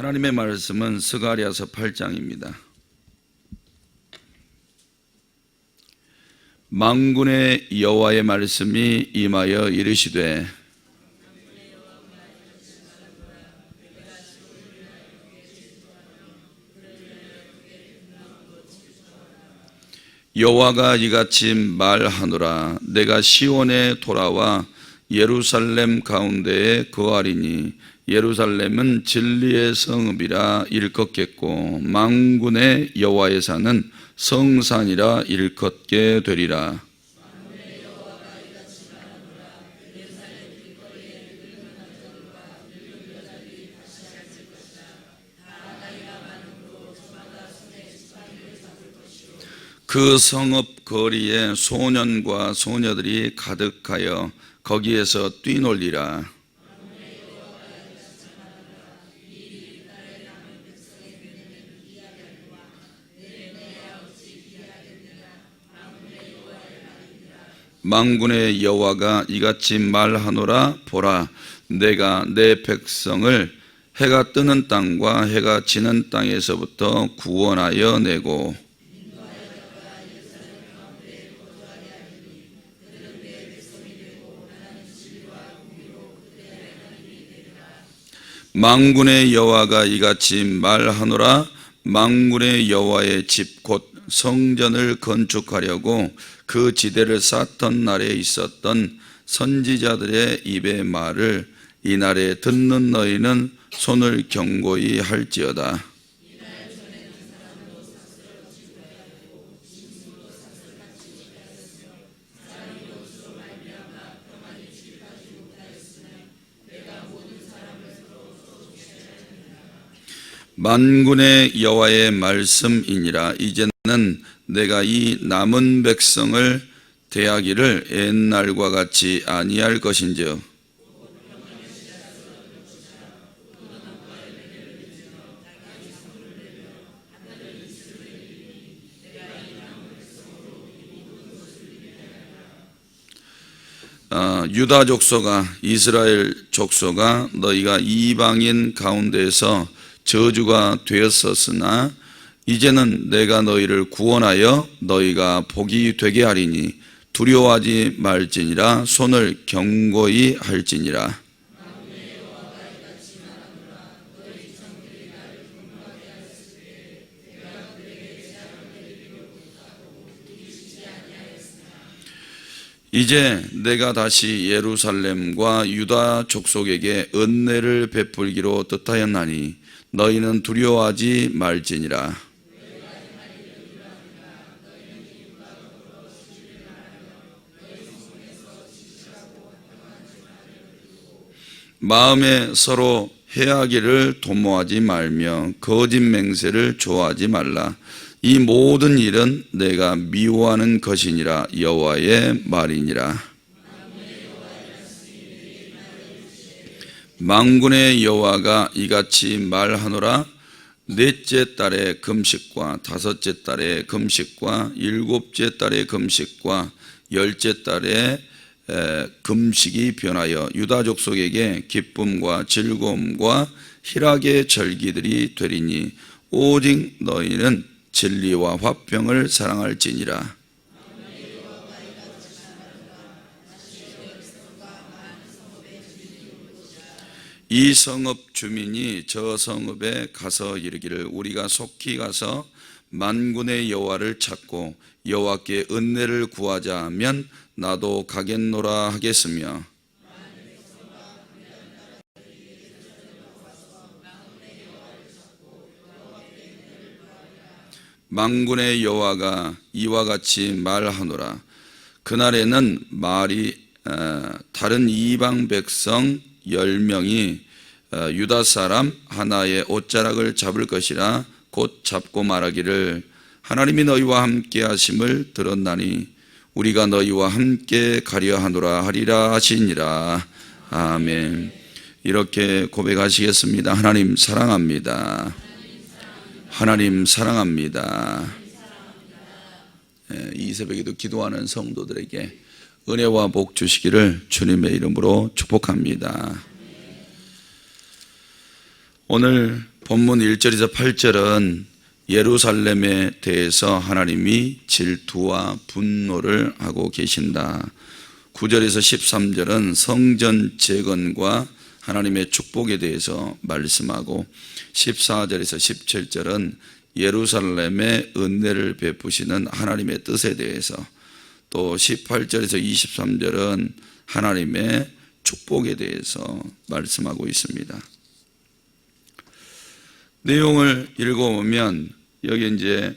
하나님의 말씀은 스가랴서 8장입니다. 만군의 여호와의 말씀이 임하여 이르시되 여호와가 이같이 말하노라. 내가 시온에 돌아와 예루살렘 가운데에 거하리니 예루살렘은 진리의 성읍이라 일컫겠고 만군의 여호와의 산은 성산이라 일컫게 되리라. 그 성읍 거리에 소년과 소녀들이 가득하여 거기에서 뛰놀리라. 만군의 여호와가 이같이 말하노라. 보라, 내가 내 백성을 해가 뜨는 땅과 해가 지는 땅에서부터 구원하여 내고 만군의 여호와가 이같이 말하노라. 만군의 여호와의 집 곧 성전을 건축하려고 그 지대를 쌓던 날에 있었던 선지자들의 입의 말을 이날에 듣는 너희는 손을 경고히 할지어다. 만군의 여호와의 말씀이니라. 이제는 내가 이 남은 백성을 대하기를 옛날과 같이 아니할 것인즉 유다 족속아, 이스라엘 족속아, 너희가 이방인 가운데서 저주가 되었었으나 이제는 내가 너희를 구원하여 너희가 복이 되게 하리니 두려워하지 말지니라. 손을 경고히 할지니라. 이제 내가 다시 예루살렘과 유다 족속에게 은혜를 베풀기로 뜻하였나니 너희는 두려워하지 말지니라. 마음에 서로 해하기를 도모하지 말며 거짓 맹세를 좋아하지 말라. 이 모든 일은 내가 미워하는 것이니라. 여호와의 말이니라. 만군의 여호와가 이같이 말하노라. 넷째 달의 금식과 다섯째 달의 금식과 일곱째 달의 금식과 열째 달의 금식이 변하여 유다 족속에게 기쁨과 즐거움과 희락의 절기들이 되리니 오직 너희는 진리와 화평을 사랑할지니라. 이 성읍 주민이 저 성읍에 가서 이르기를 우리가 속히 가서 만군의 여호와를 찾고 여호와께 은혜를 구하자 하면 나도 가겠노라 하겠으며 만군의 여호와가 이와 같이 말하노라. 그날에는 다른 이방 백성 10명이 유다 사람 하나의 옷자락을 잡을 것이라. 곧 잡고 말하기를 하나님이 너희와 함께 하심을 들었나니 우리가 너희와 함께 가려 하노라 하리라 하시니라. 아멘. 이렇게 고백하시겠습니다. 하나님 사랑합니다. 하나님 사랑합니다. 이 새벽에도 기도하는 성도들에게 은혜와 복 주시기를 주님의 이름으로 축복합니다. 오늘 본문 1절에서 8절은 예루살렘에 대해서 하나님이 질투와 분노를 하고 계신다. 9절에서 13절은 성전 재건과 하나님의 축복에 대해서 말씀하고 14절에서 17절은 예루살렘에 은혜를 베푸시는 하나님의 뜻에 대해서, 또 18절에서 23절은 하나님의 축복에 대해서 말씀하고 있습니다. 내용을 읽어보면 여기 이제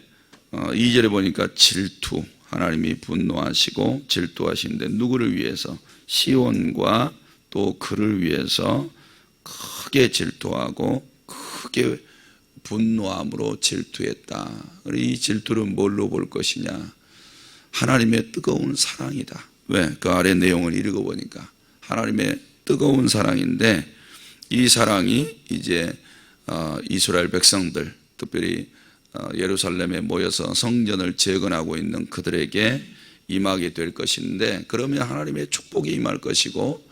2절에 보니까 질투, 하나님이 분노하시고 질투하시는데 누구를 위해서? 시온과 또 그를 위해서 크게 질투하고 크게 분노함으로 질투했다. 이 질투를 뭘로 볼 것이냐? 하나님의 뜨거운 사랑이다. 왜? 그 아래 내용을 읽어보니까 하나님의 뜨거운 사랑인데, 이 사랑이 이제 이스라엘 백성들, 특별히 예루살렘에 모여서 성전을 재건하고 있는 그들에게 임하게 될 것인데, 그러면 하나님의 축복이 임할 것이고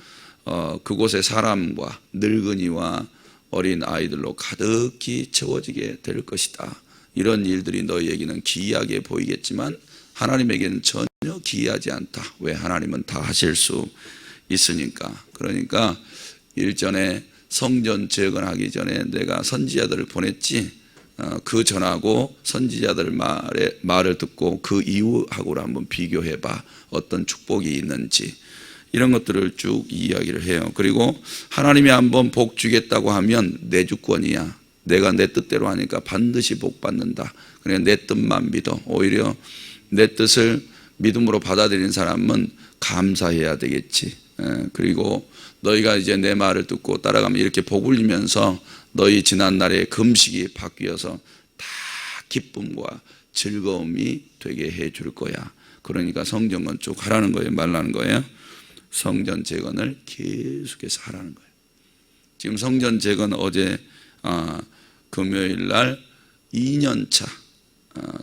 그곳의 사람과 늙은이와 어린 아이들로 가득히 채워지게 될 것이다. 이런 일들이 너희에게는 기이하게 보이겠지만 하나님에게는 전혀 기이하지 않다. 왜? 하나님은 다 하실 수 있으니까. 그러니까 일전에 성전 재건하기 전에 내가 선지자들을 보냈지, 그 전하고 선지자들 말을 듣고 그 이후하고를 한번 비교해봐. 어떤 축복이 있는지. 이런 것들을 쭉 이야기를 해요. 그리고 하나님이 한번 복 주겠다고 하면 내 주권이야. 내가 내 뜻대로 하니까 반드시 복 받는다. 그냥 내 뜻만 믿어. 오히려 내 뜻을 믿음으로 받아들인 사람은 감사해야 되겠지. 그리고 너희가 이제 내 말을 듣고 따라가면 이렇게 복을 주면서 너희 지난날의 금식이 바뀌어서 다 기쁨과 즐거움이 되게 해줄 거야. 그러니까 성전 건축 하라는 거예요, 말라는 거예요? 성전 재건을 계속해서 하라는 거예요. 지금 성전 재건 어제 금요일 날 2년차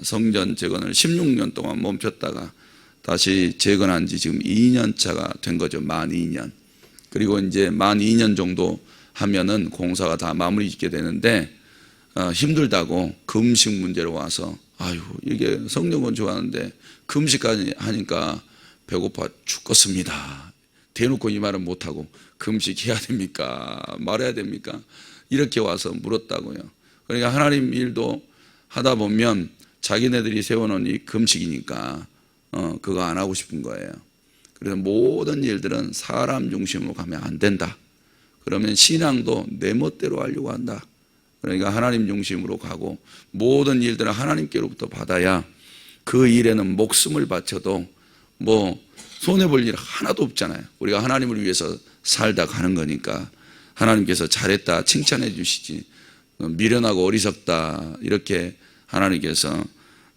성전 재건을 16년 동안 멈췄다가 다시 재건한 지 지금 2년차가 된 거죠. 만 2년. 그리고 이제 만 2년 정도 하면은 공사가 다 마무리 짓게 되는데 힘들다고 금식 문제로 와서 아유, 이게 성전 건축하는데 금식까지 하니까 배고파 죽겠습니다. 대놓고 이 말은 못하고 금식해야 됩니까? 말해야 됩니까? 이렇게 와서 물었다고요. 그러니까 하나님 일도 하다 보면 자기네들이 세워놓은 이 금식이니까 그거 안 하고 싶은 거예요. 그래서 모든 일들은 사람 중심으로 가면 안 된다. 그러면 신앙도 내 멋대로 하려고 한다. 그러니까 하나님 중심으로 가고 모든 일들은 하나님께로부터 받아야 그 일에는 목숨을 바쳐도 뭐 손해볼 일 하나도 없잖아요. 우리가 하나님을 위해서 살다 가는 거니까 하나님께서 잘했다 칭찬해 주시지, 미련하고 어리석다 이렇게 하나님께서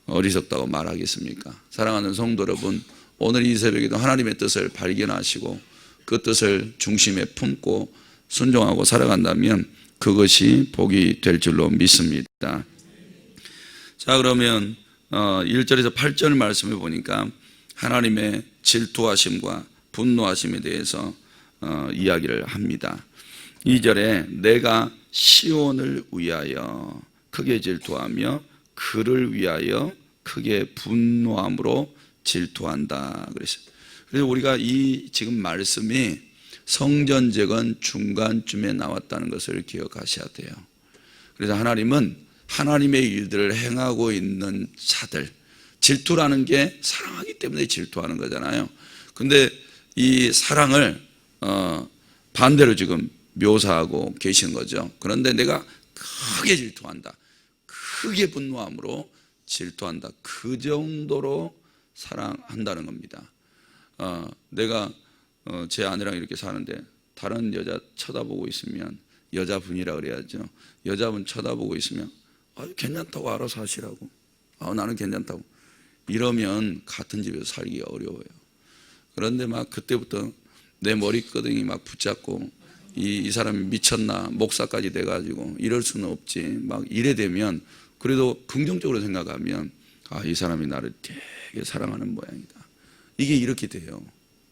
어리석다고 말하겠습니까? 사랑하는 성도 여러분, 오늘 이 새벽에도 하나님의 뜻을 발견하시고 그 뜻을 중심에 품고 순종하고 살아간다면 그것이 복이 될 줄로 믿습니다. 자, 그러면 1절에서 8절 말씀을 보니까 하나님의 질투하심과 분노하심에 대해서 이야기를 합니다. 2절에 내가 시온을 위하여 크게 질투하며 그를 위하여 크게 분노함으로 질투한다 그랬어요. 그래서 우리가 이 지금 말씀이 성전 재건 중간쯤에 나왔다는 것을 기억하셔야 돼요. 그래서 하나님은 하나님의 일들을 행하고 있는 자들, 질투라는 게 사랑하기 때문에 질투하는 거잖아요. 근데 이 사랑을 반대로 지금 묘사하고 계신 거죠. 그런데 내가 크게 질투한다, 크게 분노함으로 질투한다, 그 정도로 사랑한다는 겁니다. 내가 제 아내랑 이렇게 사는데 다른 여자 쳐다보고 있으면, 여자분이라 그래야죠, 여자분 쳐다보고 있으면 괜찮다고 알아서 하시라고, 나는 괜찮다고 이러면 같은 집에서 살기가 어려워요. 그런데 막 그때부터 내 머리끄댕이 막 붙잡고 이 사람이 미쳤나, 목사까지 돼가지고 이럴 수는 없지, 막 이래 되면 그래도 긍정적으로 생각하면 이 사람이 나를 되게 사랑하는 모양이다, 이게 이렇게 돼요.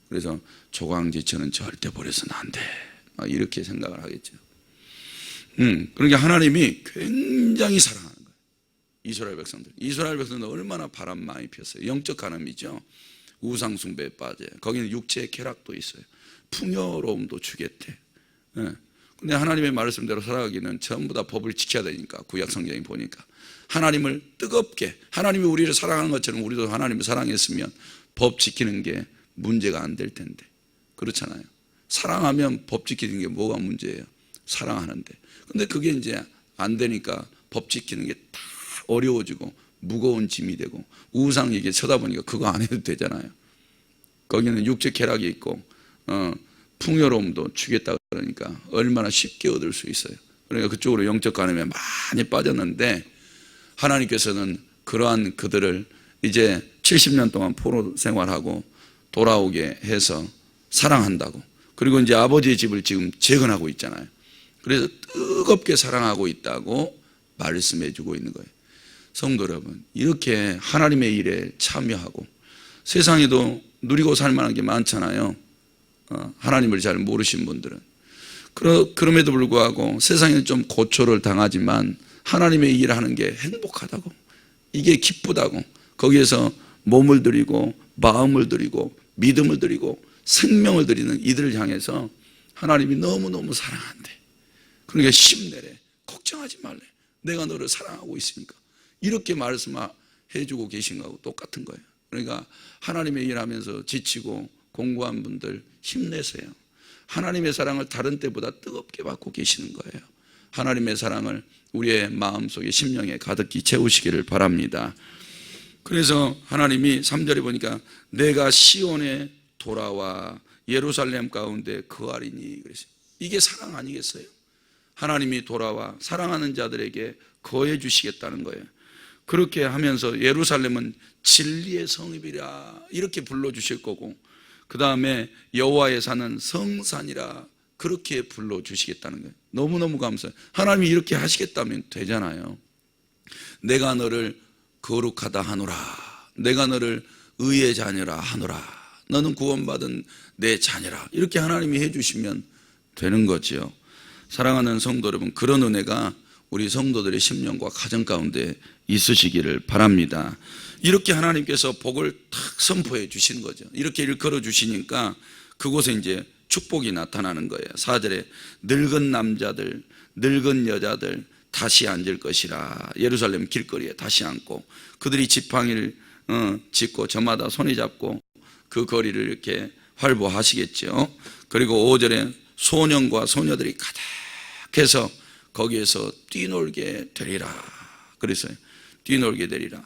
그래서 조광지처는 절대 버려서는 안 돼, 이렇게 생각을 하겠죠. 그러니까 하나님이 굉장히 사랑하는 거예요. 이스라엘 백성들. 이스라엘 백성들은 얼마나 바람 많이 피웠어요. 영적 간음이죠. 우상 숭배에 빠져요. 거기는 육체의 쾌락도 있어요. 풍요로움도 주겠대. 근데 하나님의 말씀대로 살아가기는 전부 다 법을 지켜야 되니까, 구약 성경에 보니까 하나님을 뜨겁게, 하나님이 우리를 사랑하는 것처럼 우리도 하나님을 사랑했으면 법 지키는 게 문제가 안 될 텐데. 그렇잖아요. 사랑하면 법 지키는 게 뭐가 문제예요? 사랑하는데. 근데 그게 이제 안 되니까 법 지키는 게 다 어려워지고 무거운 짐이 되고, 우상 얘기 쳐다보니까 그거 안 해도 되잖아요. 거기는 육체 쾌락이 있고 풍요로움도 주겠다 그러니까 얼마나 쉽게 얻을 수 있어요. 그러니까 그쪽으로 영적 간음에 많이 빠졌는데, 하나님께서는 그러한 그들을 이제 70년 동안 포로 생활하고 돌아오게 해서 사랑한다고. 그리고 이제 아버지의 집을 지금 재건하고 있잖아요. 그래서 뜨겁게 사랑하고 있다고 말씀해 주고 있는 거예요. 성도 여러분, 이렇게 하나님의 일에 참여하고, 세상에도 누리고 살 만한 게 많잖아요. 하나님을 잘 모르신 분들은. 그럼에도 불구하고 세상에는 좀 고초를 당하지만 하나님의 일을 하는 게 행복하다고, 이게 기쁘다고, 거기에서 몸을 드리고 마음을 드리고 믿음을 드리고 생명을 드리는 이들을 향해서 하나님이 너무너무 사랑한대. 그러니까 힘내래, 걱정하지 말래, 내가 너를 사랑하고 있으니까, 이렇게 말씀해 주고 계신 거하고 똑같은 거예요. 그러니까 하나님의 일하면서 지치고 공고한 분들 힘내세요. 하나님의 사랑을 다른 때보다 뜨겁게 받고 계시는 거예요. 하나님의 사랑을 우리의 마음속에 심령에 가득히 채우시기를 바랍니다. 그래서 하나님이 3절에 보니까 내가 시온에 돌아와 예루살렘 가운데 거하리니 그랬어요. 이게 사랑 아니겠어요? 하나님이 돌아와 사랑하는 자들에게 거해 주시겠다는 거예요. 그렇게 하면서 예루살렘은 진리의 성읍이라 이렇게 불러주실 거고, 그 다음에 여호와의 산은 성산이라 그렇게 불러주시겠다는 거예요. 너무너무 감사해요. 하나님이 이렇게 하시겠다면 되잖아요. 내가 너를 거룩하다 하노라, 내가 너를 의의 자녀라 하노라, 너는 구원받은 내 자녀라, 이렇게 하나님이 해주시면 되는 거지요. 사랑하는 성도 여러분, 그런 은혜가 우리 성도들의 심령과 가정 가운데 있으시기를 바랍니다. 이렇게 하나님께서 복을 탁 선포해 주시는 거죠. 이렇게 일컬어 주시니까 그곳에 이제 축복이 나타나는 거예요. 4절에 늙은 남자들, 늙은 여자들 다시 앉을 것이라. 예루살렘 길거리에 다시 앉고, 그들이 지팡이를 짚고 저마다 손에 잡고 그 거리를 이렇게 활보하시겠죠. 그리고 5절에 소년과 소녀들이 가득해서 거기에서 뛰놀게 되리라 그랬어요. 뛰놀게 되리라.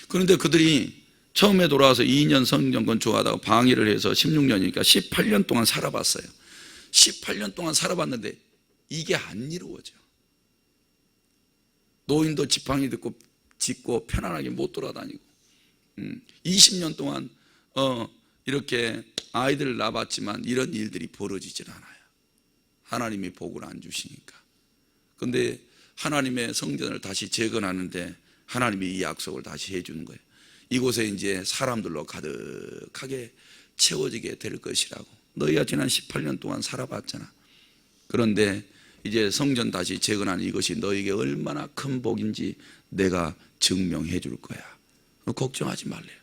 그런데 그들이 처음에 돌아와서 2년 성전 건축하다가 방위를 해서 16년이니까 18년 동안 살아봤어요. 18년 동안 살아봤는데 이게 안 이루어져. 노인도 지팡이 듣고 짚고 편안하게 못 돌아다니고, 20년 동안 이렇게 아이들을 낳았지만 이런 일들이 벌어지질 않아요. 하나님이 복을 안 주시니까. 그런데 하나님의 성전을 다시 재건하는데 하나님이 이 약속을 다시 해주는 거예요. 이곳에 이제 사람들로 가득하게 채워지게 될 것이라고. 너희가 지난 18년 동안 살아봤잖아. 그런데 이제 성전 다시 재건하는 이것이 너에게 얼마나 큰 복인지 내가 증명해 줄 거야. 걱정하지 말래요.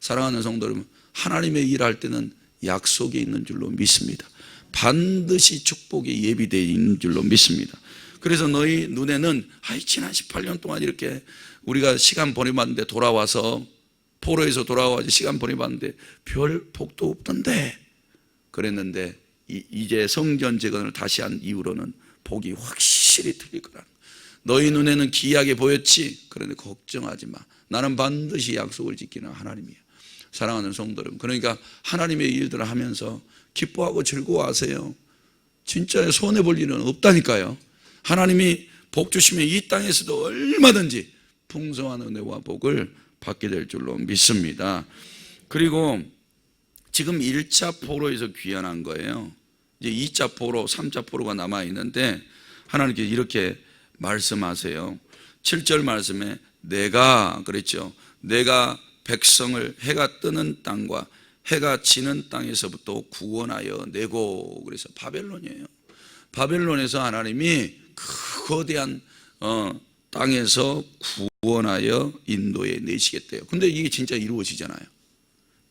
사랑하는 성도 여러분, 하나님의 일할 때는 약속이 있는 줄로 믿습니다. 반드시 축복이 예비되어 있는 줄로 믿습니다. 그래서 너희 눈에는 지난 18년 동안 이렇게 우리가 시간 보내봤는데, 돌아와서 포로에서 돌아와서 시간 보내봤는데 별 복도 없던데 그랬는데, 이제 성전 재건을 다시 한 이후로는 복이 확실히 틀릴 거라는. 너희 눈에는 기이하게 보였지? 그런데 걱정하지 마. 나는 반드시 약속을 지키는 하나님이야. 사랑하는 성도 여러분, 그러니까 하나님의 일들을 하면서 기뻐하고 즐거워하세요. 진짜 손해볼 일은 없다니까요. 하나님이 복 주시면 이 땅에서도 얼마든지 풍성한 은혜와 복을 받게 될 줄로 믿습니다. 그리고 지금 1차 포로에서 귀환한 거예요. 이제 2차 포로, 3차 포로가 남아있는데 하나님께서 이렇게 말씀하세요. 7절 말씀에 내가 그랬죠. 내가 백성을 해가 뜨는 땅과 해가 지는 땅에서부터 구원하여 내고, 그래서 바벨론이에요. 바벨론에서 하나님이 거대한 땅에서 구원하여 인도에 내시겠대요. 근데 이게 진짜 이루어지잖아요.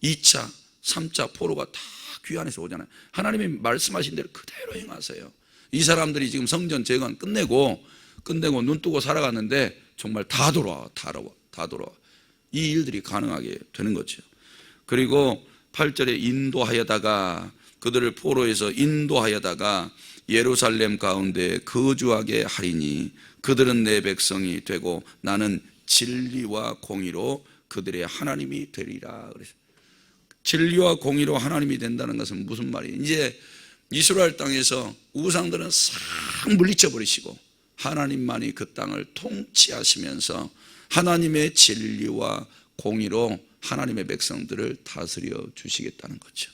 2차, 3차 포로가 다 귀환해서 오잖아요. 하나님이 말씀하신 대로 그대로 행하세요. 이 사람들이 지금 성전 재건 끝내고 눈 뜨고 살아갔는데 정말 다 돌아와. 이 일들이 가능하게 되는 거죠. 그리고 8절에 인도하여다가, 그들을 포로에서 인도하여다가 예루살렘 가운데 거주하게 하리니 그들은 내 백성이 되고 나는 진리와 공의로 그들의 하나님이 되리라. 그래서 진리와 공의로 하나님이 된다는 것은 무슨 말이에요? 이제 이스라엘 땅에서 우상들은 싹 물리쳐 버리시고 하나님만이 그 땅을 통치하시면서 하나님의 진리와 공의로 하나님의 백성들을 다스려 주시겠다는 거죠.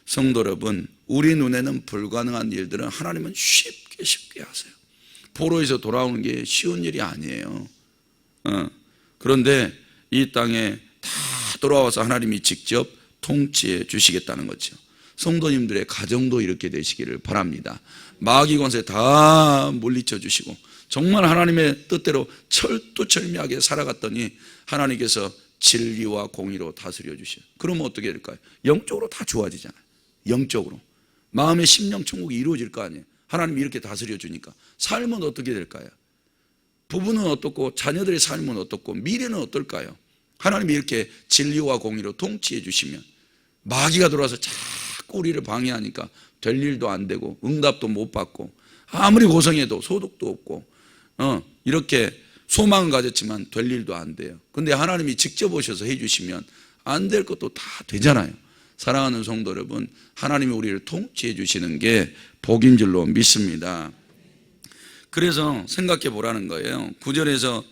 성도 여러분, 우리 눈에는 불가능한 일들은 하나님은 쉽게 하세요. 포로에서 돌아오는 게 쉬운 일이 아니에요. 그런데 이 땅에 다 돌아와서 하나님이 직접 통치해 주시겠다는 거죠. 성도님들의 가정도 이렇게 되시기를 바랍니다. 마귀 권세 다 물리쳐 주시고 정말 하나님의 뜻대로 철두철미하게 살아갔더니 하나님께서 진리와 공의로 다스려 주셔요. 그러면 어떻게 될까요? 영적으로 다 좋아지잖아요. 영적으로 마음의 심령 천국이 이루어질 거 아니에요. 하나님이 이렇게 다스려 주니까. 삶은 어떻게 될까요? 부부는 어떻고 자녀들의 삶은 어떻고 미래는 어떨까요? 하나님이 이렇게 진리와 공의로 통치해 주시면 마귀가 들어와서 자꾸 우리를 방해하니까 될 일도 안 되고 응답도 못 받고 아무리 고생해도 소득도 없고 이렇게 소망은 가졌지만 될 일도 안 돼요. 근데 하나님이 직접 오셔서 해주시면 안 될 것도 다 되잖아요. 사랑하는 성도 여러분, 하나님이 우리를 통치해 주시는 게 복인 줄로 믿습니다. 그래서 생각해 보라는 거예요. 9절에서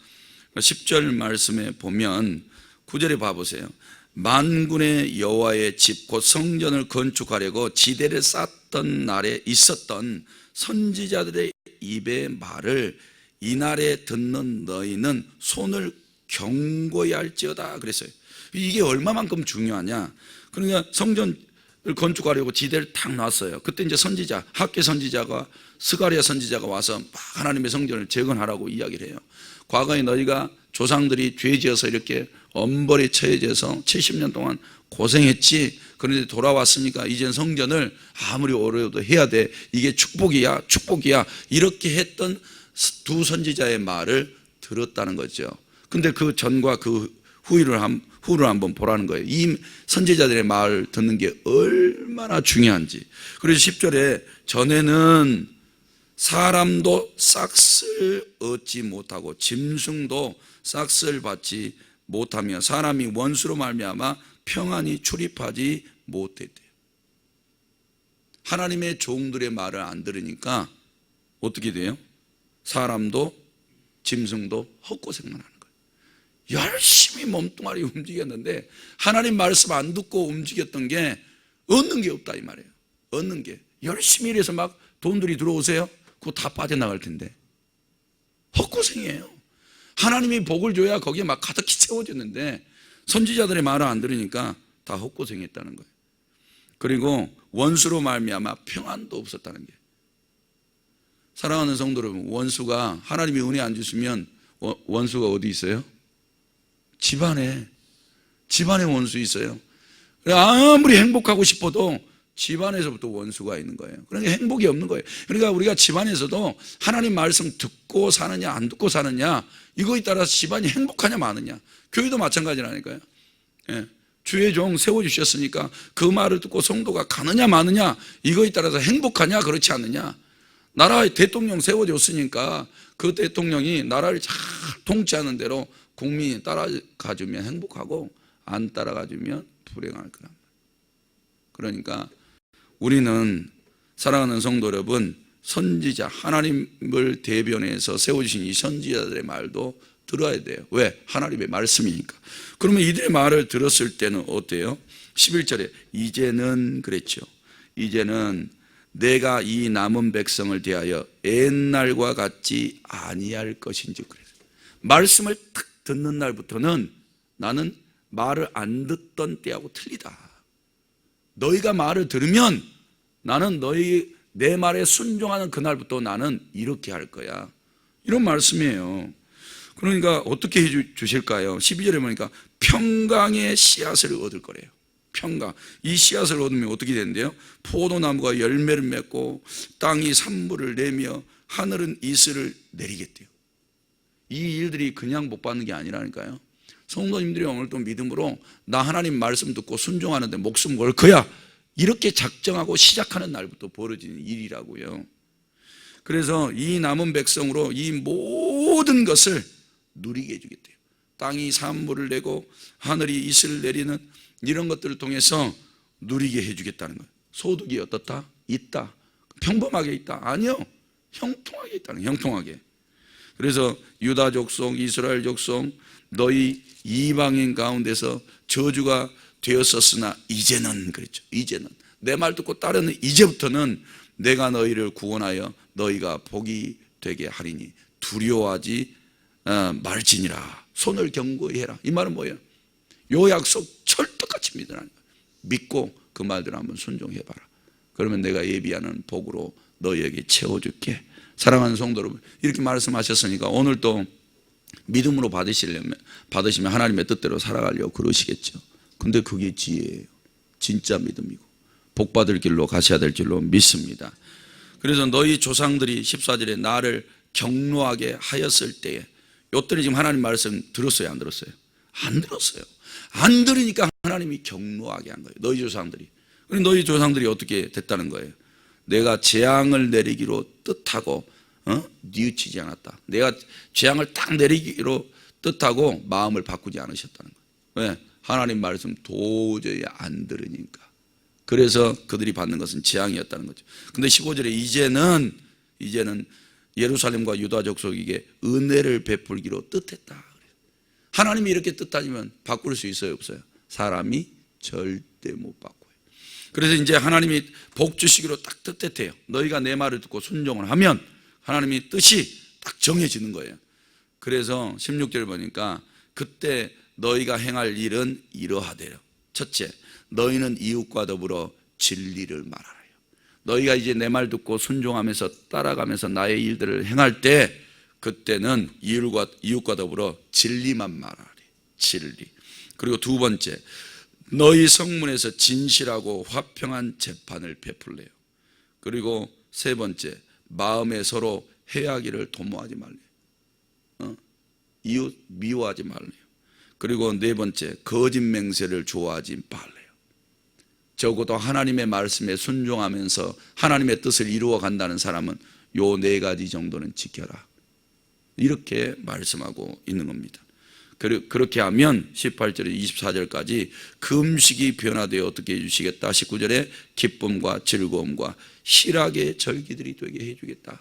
10절 말씀에 보면 9절에 봐보세요. 만군의 여호와의 집 곧 성전을 건축하려고 지대를 쌓던 날에 있었던 선지자들의 입의 말을 이날에 듣는 너희는 손을 경고히 할지어다 그랬어요. 이게 얼마만큼 중요하냐. 그러니까 성전을 건축하려고 지대를 탁 놨어요. 그때 이제 선지자, 학계 선지자가 스가랴 선지자가 와서 막 하나님의 성전을 재건하라고 이야기를 해요. 과거에 너희가 조상들이 죄지어서 이렇게 엄벌에 처해져서 70년 동안 고생했지. 그런데 돌아왔으니까 이젠 성전을 아무리 어려워도 해야 돼. 이게 축복이야. 이렇게 했던 두 선지자의 말을 들었다는 거죠. 근데 그 전과 그 후를 한번 보라는 거예요. 이 선지자들의 말을 듣는 게 얼마나 중요한지. 그래서 10절에 전에는 사람도 싹쓸 얻지 못하고 짐승도 싹쓸 받지 못하며 사람이 원수로 말미암아 평안히 출입하지 못했대요. 하나님의 종들의 말을 안 들으니까 어떻게 돼요? 사람도 짐승도 헛고생만 하는 거예요. 열심히 몸뚱아리 움직였는데 하나님 말씀 안 듣고 움직였던 게 얻는 게 없다 이 말이에요. 얻는 게 열심히 일해서 막 돈들이 들어오세요? 그거 다 빠져나갈 텐데 헛고생이에요. 하나님이 복을 줘야 거기에 막 가득히 채워졌는데 선지자들의 말을 안 들으니까 다 헛고생했다는 거예요. 그리고 원수로 말미암아 평안도 없었다는 게. 사랑하는 성도 여러분, 원수가 하나님이 은혜 안 주시면 원수가 어디 있어요? 집안에 원수 있어요. 아무리 행복하고 싶어도 집안에서부터 원수가 있는 거예요. 그러니까 행복이 없는 거예요. 그러니까 우리가 집안에서도 하나님 말씀 듣고 사느냐 안 듣고 사느냐 이거에 따라서 집안이 행복하냐 마느냐. 교회도 마찬가지라니까요. 예. 주의 종 세워주셨으니까 그 말을 듣고 성도가 가느냐 마느냐 이거에 따라서 행복하냐 그렇지 않느냐. 나라의 대통령 세워줬으니까 그 대통령이 나라를 잘 통치하는 대로 국민이 따라가주면 행복하고 안 따라가주면 불행할 거란 말이에요. 그러니까 우리는 사랑하는 성도 여러분, 선지자 하나님을 대변해서 세워주신 이 선지자들의 말도 들어야 돼요. 왜? 하나님의 말씀이니까. 그러면 이들의 말을 들었을 때는 어때요? 11절에 이제는 그랬죠. 이제는 내가 이 남은 백성을 대하여 옛날과 같지 아니할 것인지 그랬어요. 말씀을 딱 듣는 날부터는 나는 말을 안 듣던 때하고 틀리다. 너희가 말을 들으면 나는 너희 내 말에 순종하는 그날부터 나는 이렇게 할 거야. 이런 말씀이에요. 그러니까 어떻게 해주실까요? 12절에 보니까 평강의 씨앗을 얻을 거래요. 평강. 이 씨앗을 얻으면 어떻게 되는데요? 포도나무가 열매를 맺고 땅이 산물을 내며 하늘은 이슬을 내리겠대요. 이 일들이 그냥 복 받는 게 아니라니까요. 성도님들이 오늘 또 믿음으로 나 하나님 말씀 듣고 순종하는데 목숨 걸 거야, 이렇게 작정하고 시작하는 날부터 벌어지는 일이라고요. 그래서 이 남은 백성으로 이 모든 것을 누리게 해주겠대요. 땅이 산물을 내고 하늘이 이슬을 내리는 이런 것들을 통해서 누리게 해주겠다는 거예요. 소득이 어떻다? 있다. 평범하게 있다? 아니요. 형통하게 있다는 거예요. 형통하게. 그래서 유다 족속, 이스라엘 족속, 너희 이방인 가운데서 저주가 되었었으나 이제는, 그랬죠. 이제는 내 말 듣고 따르는 이제부터는 내가 너희를 구원하여 너희가 복이 되게 하리니 두려워하지 말지니라. 손을 견고히 해라. 이 말은 뭐예요? 요 약속 철떡같이 믿으라는 거예요. 믿고 그 말대로 한번 순종해봐라. 그러면 내가 예비하는 복으로 너희에게 채워줄게. 사랑하는 성도 여러분, 이렇게 말씀하셨으니까 오늘 또 믿음으로 받으시면 하나님의 뜻대로 살아가려고 그러시겠죠. 근데 그게 지혜예요. 진짜 믿음이고 복 받을 길로 가셔야 될 길로 믿습니다. 그래서 너희 조상들이 14절에 나를 경노하게 하였을 때에, 요때는 지금 하나님 말씀 들었어요, 안 들었어요? 안 들었어요. 안 들으니까 하나님이 경노하게 한 거예요. 너희 조상들이. 너희 조상들이 어떻게 됐다는 거예요? 내가 재앙을 내리기로 뜻하고 뉘우치지 않았다. 내가 재앙을 딱 내리기로 뜻하고 마음을 바꾸지 않으셨다는 거예요. 왜? 하나님 말씀 도저히 안 들으니까. 그래서 그들이 받는 것은 재앙이었다는 거죠. 근데 15절에 이제는 예루살렘과 유다 족속에게 은혜를 베풀기로 뜻했다. 하나님이 이렇게 뜻하시면 바꿀 수 있어요, 없어요? 사람이 절대 못 바꿔요. 그래서 이제 하나님이 복 주시기로 딱 뜻했대요. 너희가 내 말을 듣고 순종을 하면 하나님이 뜻이 딱 정해지는 거예요. 그래서 16절 보니까 그때 너희가 행할 일은 이러하대요. 첫째, 너희는 이웃과 더불어 진리를 말하라요. 너희가 이제 내 말 듣고 순종하면서 따라가면서 나의 일들을 행할 때 그때는 이웃과 더불어 진리만 말하래. 진리. 그리고 두 번째, 너희 성문에서 진실하고 화평한 재판을 베풀래요. 그리고 세 번째, 마음에 서로 해하기를 도모하지 말래요. 이웃 미워하지 말래요. 그리고 네 번째, 거짓 맹세를 좋아하지 말래요. 적어도 하나님의 말씀에 순종하면서 하나님의 뜻을 이루어 간다는 사람은 요 네 가지 정도는 지켜라. 이렇게 말씀하고 있는 겁니다. 그렇게 하면 18절에 24절까지 금식이 변화되어 어떻게 해주시겠다. 19절에 기쁨과 즐거움과 희락의 절기들이 되게 해주겠다.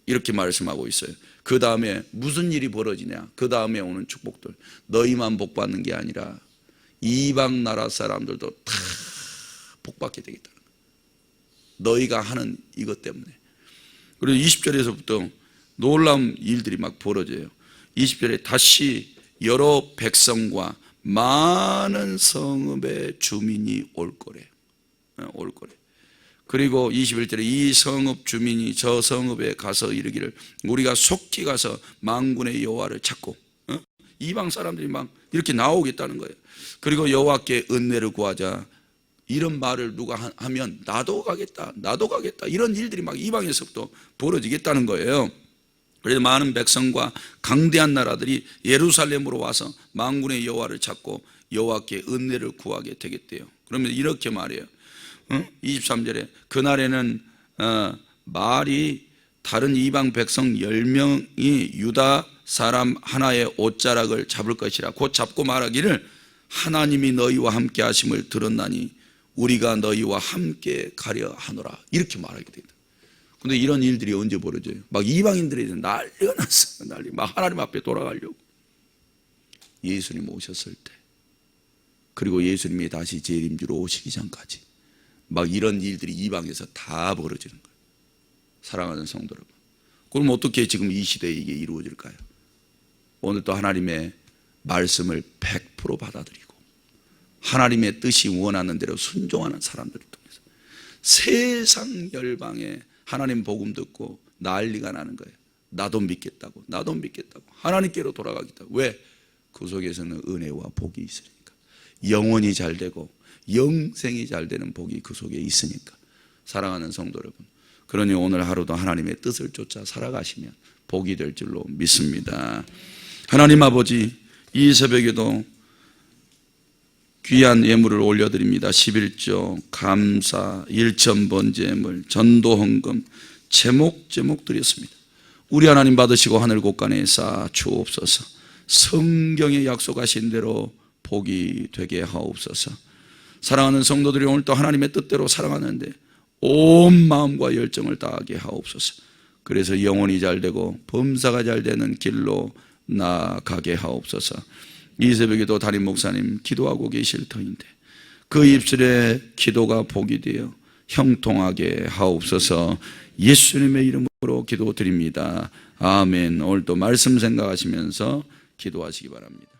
이렇게 말씀하고 있어요. 그 다음에 무슨 일이 벌어지냐. 그 다음에 오는 축복들, 너희만 복받는 게 아니라 이방 나라 사람들도 다 복받게 되겠다는 거예요. 너희가 하는 이것 때문에. 그리고 20절에서부터 놀라운 일들이 막 벌어져요. 20절에 다시 여러 백성과 많은 성읍의 주민이 올 거래. 올 거래. 그리고 21절에 이 성읍 주민이 저 성읍에 가서 이르기를 우리가 속히 가서 만군의 여호와를 찾고, 이방 사람들이 막 이렇게 나오겠다는 거예요. 그리고 여호와께 은혜를 구하자. 이런 말을 누가 하면 나도 가겠다, 나도 가겠다. 이런 일들이 막 이방에서부터 벌어지겠다는 거예요. 그래서 많은 백성과 강대한 나라들이 예루살렘으로 와서 만군의 여호와를 찾고 여호와께 은혜를 구하게 되겠대요. 그러면 이렇게 말해요. 23절에 그날에는 말이 다른 이방 백성 10명이 유다 사람 하나의 옷자락을 잡을 것이라. 곧 잡고 말하기를 하나님이 너희와 함께 하심을 들었나니 우리가 너희와 함께 가려 하노라. 이렇게 말하게 됩니다. 근데 이런 일들이 언제 벌어져요? 막 이방인들이 난리가 났어요. 난리. 막 하나님 앞에 돌아가려고. 예수님 오셨을 때, 그리고 예수님이 다시 재림주로 오시기 전까지 막 이런 일들이 이방에서 다 벌어지는 거예요. 사랑하는 성도 여러분, 그럼 어떻게 지금 이 시대에 이게 이루어질까요? 오늘도 하나님의 말씀을 100% 받아들이고 하나님의 뜻이 원하는 대로 순종하는 사람들을 통해서 세상 열방에 하나님 복음 듣고 난리가 나는 거예요. 나도 믿겠다고, 나도 믿겠다고, 하나님께로 돌아가겠다고. 왜? 그 속에서는 은혜와 복이 있으니까. 영혼이 잘 되고 영생이 잘 되는 복이 그 속에 있으니까. 사랑하는 성도 여러분, 그러니 오늘 하루도 하나님의 뜻을 쫓아 살아가시면 복이 될 줄로 믿습니다. 하나님 아버지, 이 새벽에도 귀한 예물을 올려드립니다. 11조, 감사, 일천번제물, 전도헌금, 제목 드렸습니다. 우리 하나님 받으시고 하늘 곳간에 쌓아 주옵소서. 성경에 약속하신 대로 복이 되게 하옵소서. 사랑하는 성도들이 오늘 또 하나님의 뜻대로 살아가는데 온 마음과 열정을 다하게 하옵소서. 그래서 영혼이 잘 되고 범사가 잘 되는 길로 나아가게 하옵소서. 이 새벽에도 담임 목사님 기도하고 계실 터인데 그 입술에 기도가 복이 되어 형통하게 하옵소서. 예수님의 이름으로 기도드립니다. 아멘. 오늘도 말씀 생각하시면서 기도하시기 바랍니다.